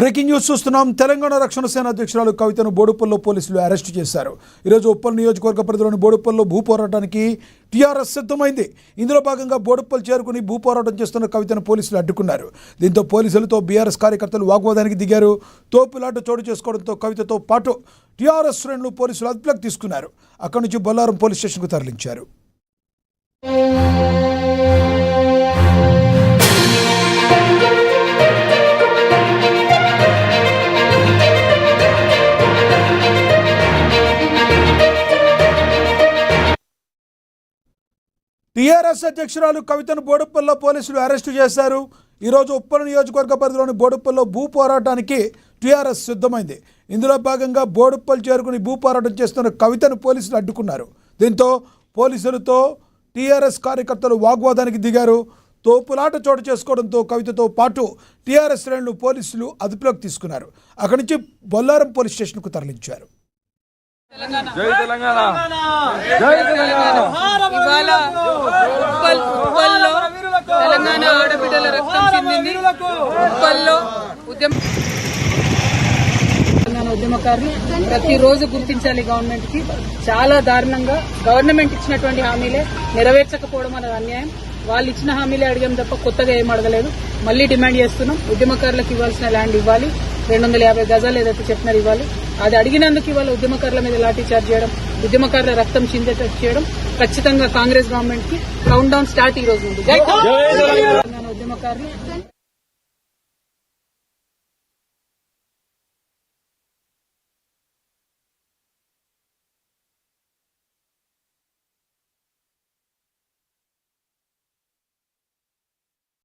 Breaking news చూస్తున్నాం. తెలంగాణ రక్షణ సేన అధ్యక్షురాలు కవితను బోడుపల్లో పోలీసులు అరెస్టు చేశారు. ఈరోజు ఉప్పల్ నియోజకవర్గ పరిధిలోని బోడుపల్లో భూ పోరాటానికి టీఆర్ఎస్ సిద్ధమైంది. ఇందులో భాగంగా బోడుపల్ చేరుకుని భూ పోరాటం చేస్తున్న కవితను పోలీసులు అడ్డుకున్నారు. దీంతో పోలీసులతో బీఆర్ఎస్ కార్యకర్తలు వాగ్వాదానికి దిగారు. తోపులాట చోటు చేసుకోవడంతో కవితతో పాటు టీఆర్ఎస్ శ్రేణులు పోలీసులు అదుపులోకి తీసుకున్నారు. అక్కడి నుంచి బొల్లారం పోలీస్ స్టేషన్కు తరలించారు. టీఆర్ఎస్ అధ్యక్షురాలు కవితను బోడుపల్లో పోలీసులు అరెస్టు చేశారు. ఈరోజు ఉప్పల్ నియోజకవర్గ పరిధిలోని బోడుపల్లో భూ పోరాటానికి టీఆర్ఎస్ సిద్ధమైంది. ఇందులో భాగంగా బోడుపల్ చేరుకుని భూ పోరాటం చేస్తున్న కవితను పోలీసులు అడ్డుకున్నారు. దీంతో పోలీసులతో టీఆర్ఎస్ కార్యకర్తలు వాగ్వాదానికి దిగారు. తోపులాట చోటు చేసుకోవడంతో కవితతో పాటు టీఆర్ఎస్ శ్రేణులు పోలీసులు అదుపులోకి తీసుకున్నారు. అక్కడి నుంచి బొల్లారం పోలీస్ స్టేషన్కు తరలించారు. జై తెలంగాణ, జై తెలంగాణ. ఇవాళ ఉప్పల్లో తెలంగాణ ఆడబిడ్డల రక్తం చెందింది. ఉప్పల్లో తెలంగాణ ఉద్యమకారులు ప్రతిరోజు గుర్తించాలి. గవర్నమెంట్ కి చాలా దారుణంగా గవర్నమెంట్ ఇచ్చినటువంటి హామీలే నెరవేర్చకపోవడం అనేది అన్యాయం. వాళ్ళు ఇచ్చిన హామీలే అడిగాం తప్ప కొత్తగా ఏం అడగలేదు. మళ్లీ డిమాండ్ చేస్తున్నాం. ఉద్యమకారులకు ఇవ్వాల్సిన ల్యాండ్ ఇవ్వాలి. 250 గజాలు ఏదైతే చెప్పినారు ఇవ్వాలి. అది అడిగినందుకు ఇవాళ ఉద్యమకారుల మీద లాఠీ చార్జ్ చేయడం, ఉద్యమకారుల రక్తం చిందేటట్టు చేయడం ఖచ్చితంగా కాంగ్రెస్ గవర్నమెంట్ కి కౌంట్ డౌన్ స్టార్ట్ ఈ రోజు నుండి. ఉద్యమకారులు